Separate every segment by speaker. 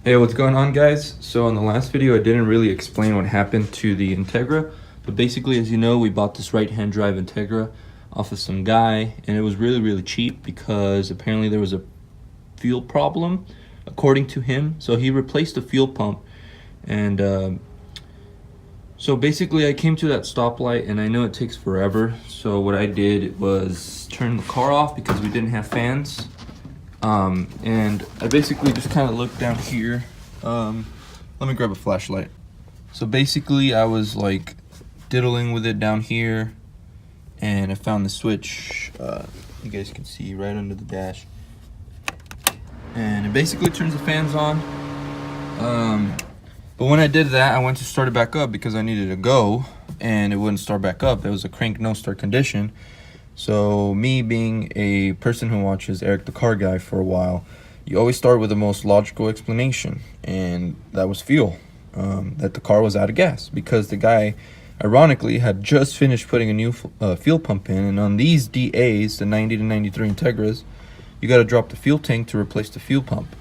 Speaker 1: Hey, what's going on, guys? So in the last video I didn't really explain what happened to the Integra, but basically, as you know, we bought this right-hand drive Integra off of some guy, and it was really cheap because apparently there was a fuel problem according to him. So he replaced the fuel pump, and so basically I came to that stoplight, and I know it takes forever, so what I did was turn the car off because we didn't have fans. And I basically just kind of looked down here. Let me grab a flashlight. So basically I was like diddling with it down here, and I found the switch, you guys can see right under the dash, and it basically turns the fans on. But when I did that, I went to start it back up because I needed to go, and it wouldn't start back up. It was a crank no start condition. So me being a person who watches Eric the Car Guy for a while, you always start with the most logical explanation, and that was fuel. That the car was out of gas because the guy, ironically, had just finished putting a new fuel pump in, and on these DAs, the 90 to 93 Integras, you got to drop the fuel tank to replace the fuel pump.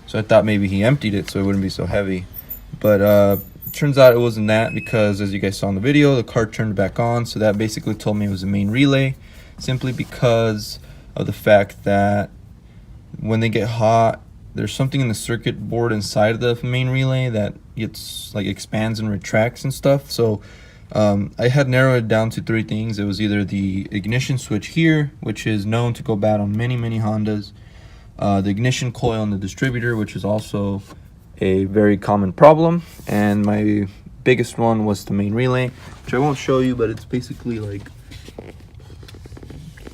Speaker 1: So I thought maybe he emptied it so it wouldn't be so heavy, but turns out it wasn't that, because as you guys saw in the video, the car turned back on. So that basically told me it was a main relay, simply because of the fact that when they get hot, there's something in the circuit board inside of the main relay that gets like expands and retracts and stuff. So I had narrowed it down to three things. It was either the ignition switch here, which is known to go bad on many Hondas, the ignition coil on the distributor, which is also a very common problem, and my biggest one was the main relay, which I won't show you, but it's basically like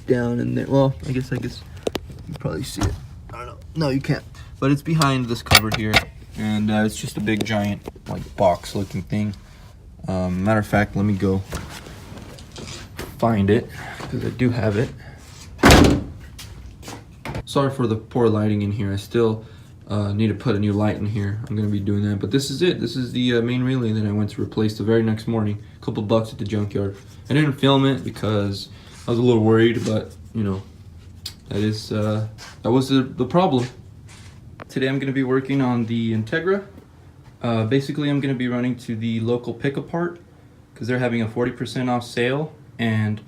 Speaker 1: down in there. Well, I guess you probably see it. I don't know. No, you can't. But it's behind this cupboard here, and it's just a big giant like box looking thing. Matter of fact, let me go find it because I do have it. Sorry for the poor lighting in here. I still need to put a new light in here. I'm gonna be doing that, but this is it. This is the main relay that I went to replace the very next morning. A couple bucks at the junkyard. I didn't film it because I was a little worried, but you know, that was the problem. Today I'm gonna be working on the Integra. Basically, I'm gonna be running to the local pick-a-part because they're having a 40% off sale, and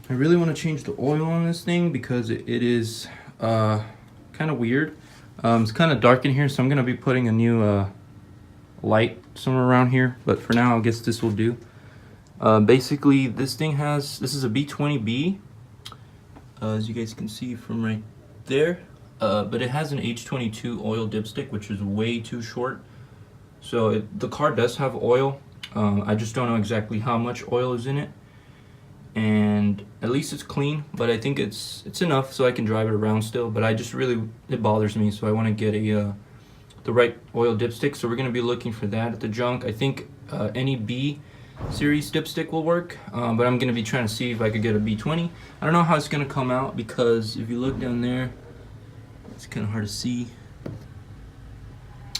Speaker 1: I really want to change the oil on this thing because it is kind of weird. It's kind of dark in here, so I'm gonna be putting a new light somewhere around here, but for now I guess this will do. Basically, this is a B20B, as you guys can see from right there, but it has an H22 oil dipstick, which is way too short. So the car does have oil. I just don't know exactly how much oil is in it, and at least it's clean, but I think it's enough so I can drive it around still. But it bothers me, so I want to get the right oil dipstick. So we're going to be looking for that at the junk. I think any B series dipstick will work, but I'm going to be trying to see if I could get a B20. I don't know how it's going to come out, because if you look down there, it's kind of hard to see.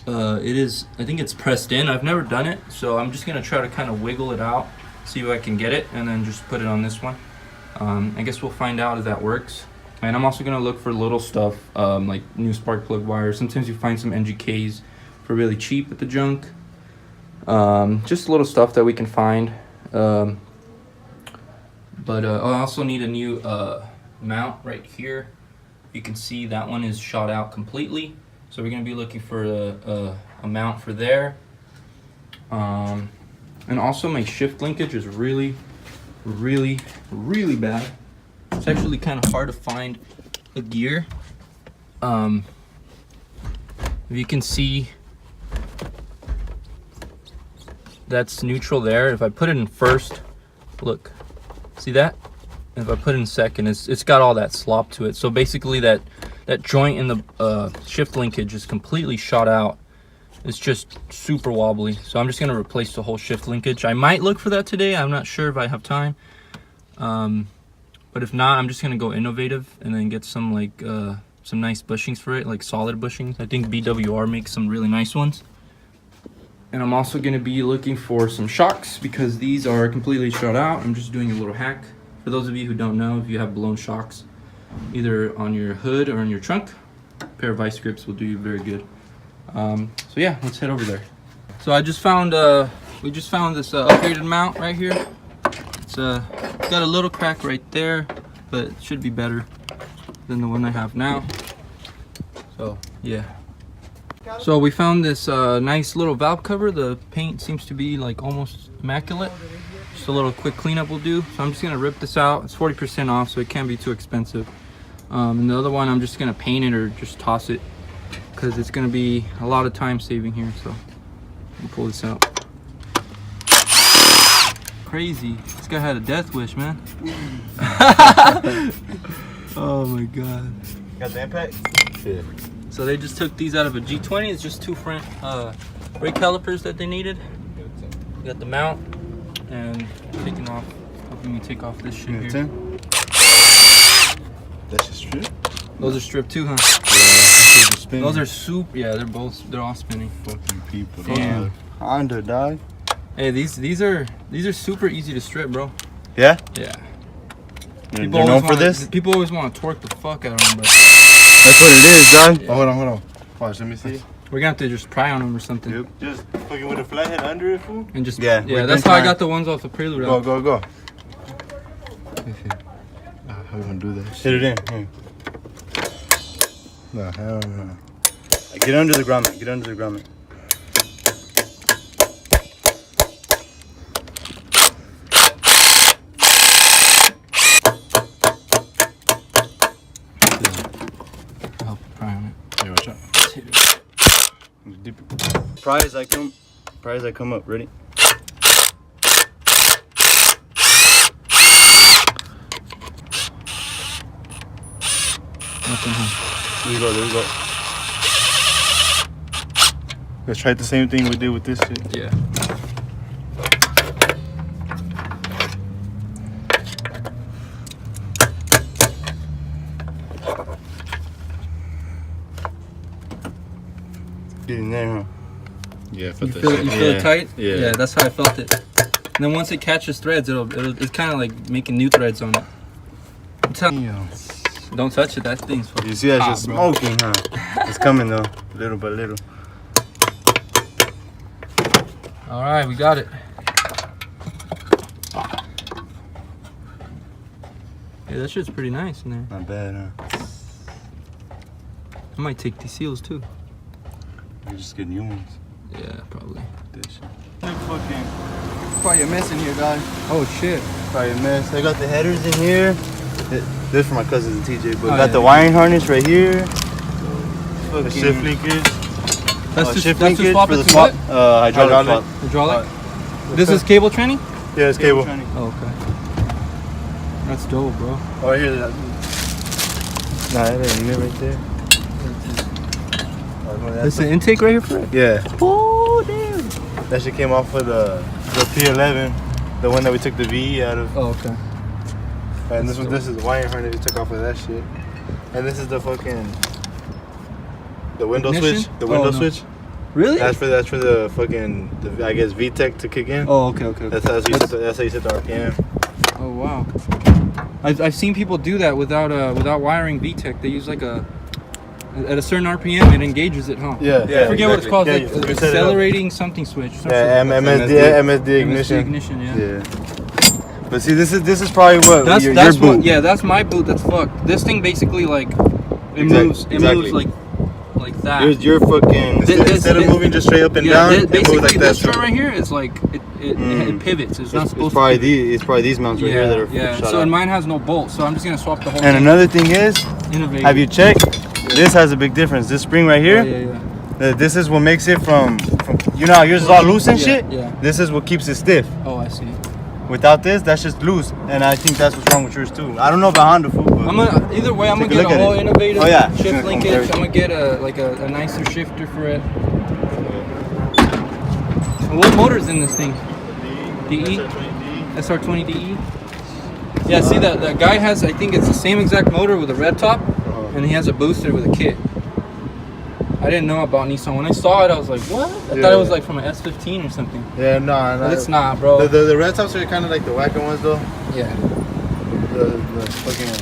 Speaker 1: I think it's pressed in. I've never done it, so I'm just going to try to kind of wiggle it out, see if I can get it, and then just put it on this one. I guess we'll find out if that works. And I'm also going to look for little stuff, like new spark plug wires. Sometimes you find some NGKs for really cheap at the junk. Just little stuff that we can find. But I also need a new mount right here. You can see that one is shot out completely, so we're going to be looking for a mount for there. And also my shift linkage is really bad. It's actually kind of hard to find a gear. If you can see, that's neutral there. If I put it in first, look, see that? And if I put it in second, it's got all that slop to it. So basically that joint in the shift linkage is completely shot out. It's just super wobbly. So I'm just gonna replace the whole shift linkage. I might look for that today. I'm not sure if I have time. But if not, I'm just gonna go innovative and then get some like some nice bushings for it, like solid bushings. I think BWR makes some really nice ones. And I'm also going to be looking for some shocks because these are completely shot out. I'm just doing a little hack. For those of you who don't know, if you have blown shocks, either on your hood or in your trunk, a pair of vice grips will do you very good. So yeah, let's head over there. So I just found we just found this upgraded mount right here. It's got a little crack right there, but it should be better than the one I have now. So yeah. So we found this nice little valve cover. The paint seems to be like almost immaculate. Just a little quick cleanup will do. So I'm just gonna rip this out. It's 40% off, so it can't be too expensive. And the other one, I'm just gonna paint it or just toss it, because it's gonna be a lot of time saving here. So let me pull this out. Crazy. This guy had a death wish, man. Oh my god.
Speaker 2: Got the impact? Yeah.
Speaker 1: So they just took these out of a G20. It's just two front brake calipers that they needed. We got the mount and taking off, helping me take off this shit here.
Speaker 2: 10? That's just strip?
Speaker 1: Those are stripped too, huh?
Speaker 2: Yeah.
Speaker 1: Those are super. Yeah, they're all spinning.
Speaker 2: Fucking people.
Speaker 1: Damn.
Speaker 2: Honda, dog.
Speaker 1: Hey, these are super easy to strip, bro.
Speaker 2: Yeah?
Speaker 1: Yeah.
Speaker 2: You're known for this?
Speaker 1: People always want to torque the fuck out of them, but
Speaker 2: that's what it is, dog.
Speaker 1: Yeah.
Speaker 2: Oh, hold on. Watch, let me see.
Speaker 1: We're gonna have to just pry on them or something.
Speaker 2: Yep. Just fucking with a flathead under it, fool.
Speaker 1: And just
Speaker 2: yeah.
Speaker 1: That's how I got the ones off the Prelude.
Speaker 2: Go. How you gonna do that? Hit it in. Here. No, hell no. Get under the grommet.
Speaker 1: Help pry on it.
Speaker 2: Hey, watch out. Pry as I come up. Ready?
Speaker 1: Nothing, huh?
Speaker 2: There you go. Let's try the same thing we did with this shit.
Speaker 1: Yeah.
Speaker 2: Get in there, huh? Yeah, I felt
Speaker 1: You feel it tight?
Speaker 2: Yeah.
Speaker 1: Yeah, that's how I felt it. And then once it catches threads, it's kind of like making new threads on it. I'm telling you. Don't touch it. That thing's fucking
Speaker 2: You see that
Speaker 1: hot,
Speaker 2: just
Speaker 1: bro.
Speaker 2: smoking, huh? It's coming though, little by little.
Speaker 1: All right, we got it. Yeah, that shit's pretty nice in there.
Speaker 2: Not bad, huh?
Speaker 1: I might take these seals too.
Speaker 2: You just get new ones.
Speaker 1: Yeah, probably.
Speaker 2: This shit. Fucking.
Speaker 3: Probably a mess in here, guys.
Speaker 1: Oh shit.
Speaker 2: Probably a mess. I got the headers in here. This for my cousins and TJ, but got the
Speaker 1: yeah.
Speaker 2: wiring harness right here. The
Speaker 3: Fucking
Speaker 2: shift linkage.
Speaker 1: That's just
Speaker 2: shift
Speaker 1: that's just
Speaker 2: linkage
Speaker 1: swap
Speaker 2: for
Speaker 1: it
Speaker 2: the
Speaker 1: to
Speaker 2: swap.
Speaker 1: what?
Speaker 2: Hydraulic swap.
Speaker 1: Hydraulic. This is cable training.
Speaker 2: Yeah, it's cable.
Speaker 1: Oh, okay. That's dope, bro.
Speaker 2: Oh, right here. Nah, that ain't it right there.
Speaker 1: This is an intake right here for it.
Speaker 2: Yeah.
Speaker 1: Oh damn.
Speaker 2: That shit came off of the P11, the one that we took the VE out of.
Speaker 1: Oh okay.
Speaker 2: And this is the wiring harness we took off of that shit. And this is the fucking window
Speaker 1: Ignition?
Speaker 2: switch. The window switch.
Speaker 1: Really?
Speaker 2: That's for the fucking I guess VTEC to kick in.
Speaker 1: Oh okay.
Speaker 2: That's how you set the RPM.
Speaker 1: Oh wow. I've seen people do that without wiring VTEC. They use like at a certain RPM it engages it, huh?
Speaker 2: Yeah.
Speaker 1: I forget what it's called.
Speaker 2: Yeah,
Speaker 1: like
Speaker 2: you set it up.
Speaker 1: accelerating something switch.
Speaker 2: Yeah, MSD ignition.
Speaker 1: Ignition, yeah.
Speaker 2: Yeah. But see, this is probably what
Speaker 1: That's
Speaker 2: your
Speaker 1: what,
Speaker 2: boot.
Speaker 1: yeah, that's my boot. That's fucked. This thing basically like it moves. It moves like that.
Speaker 2: Your fucking instead of moving just straight up and down, it
Speaker 1: basically
Speaker 2: moves like that.
Speaker 1: this joint right here is like it pivots. It's not supposed
Speaker 2: probably
Speaker 1: to.
Speaker 2: It's probably these mounts right here that are shot
Speaker 1: So
Speaker 2: out.
Speaker 1: and mine has no bolt, so I'm just gonna swap the whole.
Speaker 2: And
Speaker 1: thing.
Speaker 2: another thing is,
Speaker 1: Innovative.
Speaker 2: have you checked? This has a big difference. This spring right here, this is what makes it from you know how yours is all loose and shit.
Speaker 1: Yeah.
Speaker 2: This is what keeps it stiff.
Speaker 1: Oh, I see.
Speaker 2: Without this, that's just loose, and I think that's what's wrong with yours too. I don't know about Honda, food, but
Speaker 1: Either way, I'm gonna
Speaker 2: Take a
Speaker 1: get
Speaker 2: look
Speaker 1: a
Speaker 2: at
Speaker 1: whole
Speaker 2: it.
Speaker 1: innovative
Speaker 2: Oh, yeah.
Speaker 1: shift linkage.
Speaker 2: Everything.
Speaker 1: I'm gonna get a nicer shifter for it. And what motor's in this thing? DE? SR20 DE? Yeah, see that guy has, I think it's the same exact motor with a red top, and he has a booster with a kit. I didn't know about Nissan. When I saw it, I was like, what? I thought it was like from an S15 or something.
Speaker 2: Yeah, no.
Speaker 1: But it's not, bro.
Speaker 2: The red tops are kind of like the wacker ones though.
Speaker 1: Yeah.
Speaker 2: The fucking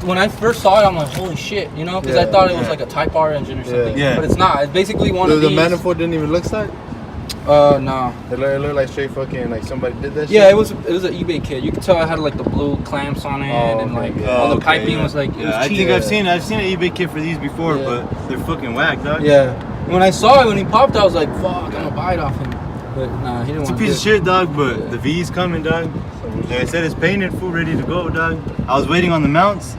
Speaker 1: When I first saw it, I'm like, holy shit, you know, because I thought it was like a Type R engine or something.
Speaker 2: Yeah.
Speaker 1: But it's not. It's basically one of
Speaker 3: The
Speaker 1: these.
Speaker 3: manifold didn't even look like.
Speaker 1: No.
Speaker 3: It looked like straight fucking like somebody did that.
Speaker 1: Yeah,
Speaker 3: shit.
Speaker 1: it was an eBay kit. You could tell I had like the blue clamps on it, and like
Speaker 3: okay.
Speaker 1: all the
Speaker 2: okay,
Speaker 1: piping
Speaker 2: yeah.
Speaker 1: was like. It was
Speaker 2: I
Speaker 1: cheap.
Speaker 2: think I've seen an eBay kit for these before,
Speaker 1: Yeah.
Speaker 2: but they're fucking whack, dog.
Speaker 1: Yeah. When I saw it when he popped, I was like, fuck, I'm gonna buy it off him. But nah, he didn't
Speaker 2: It's a
Speaker 1: want
Speaker 2: piece
Speaker 1: to.
Speaker 2: of shit, dog, but the V's coming, dog. Like I said, it's painted, full, ready to go, dog. I was waiting on the mounts.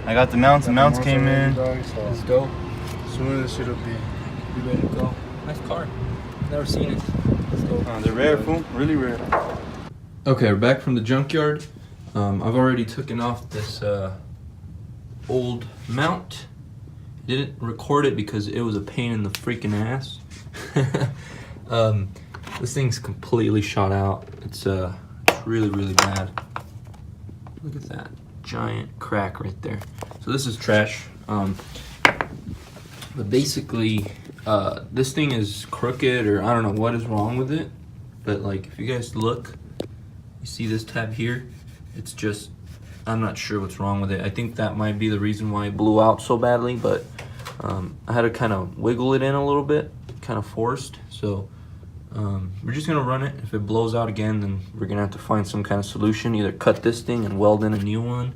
Speaker 2: I got the mounts. The mounts came in.
Speaker 1: Let's go.
Speaker 3: Soon as it'll be.
Speaker 1: Be ready to go. Nice car. Never seen it. Let's go.
Speaker 2: They're rare, fool. Really rare.
Speaker 1: Okay, we're back from the junkyard. I've already taken off this old mount. Didn't record it because it was a pain in the freaking ass. This thing's completely shot out. It's really, really bad. Look at that giant crack right there. So this is trash. But basically, this thing is crooked, or I don't know what is wrong with it. But like, if you guys look, you see this tab here? It's just, I'm not sure what's wrong with it. I think that might be the reason why it blew out so badly, but I had to kind of wiggle it in a little bit, kind of forced. So we're just gonna run it. If it blows out again, then we're gonna have to find some kind of solution. Either cut this thing and weld in a new one,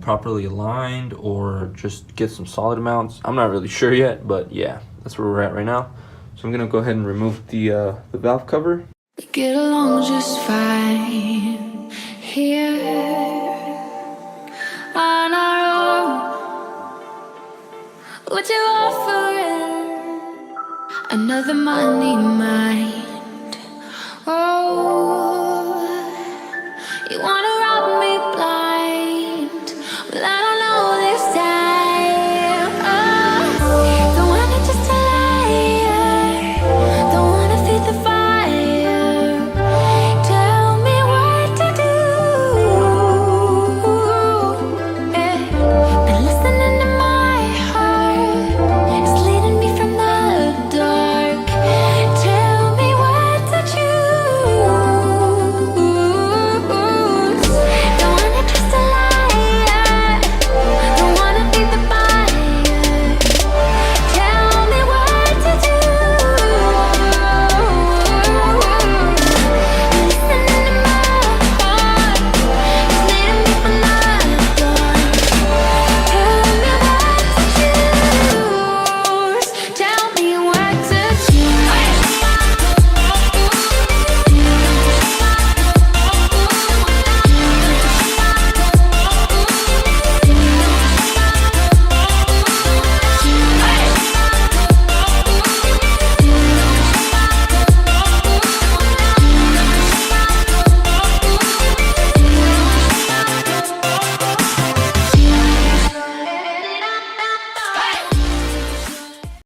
Speaker 1: properly aligned, or just get some solid mounts. I'm not really sure yet, but yeah, that's where we're at right now. So I'm gonna go ahead and remove the valve cover.
Speaker 4: We get along just fine here on our own. What you offering? Another money mine.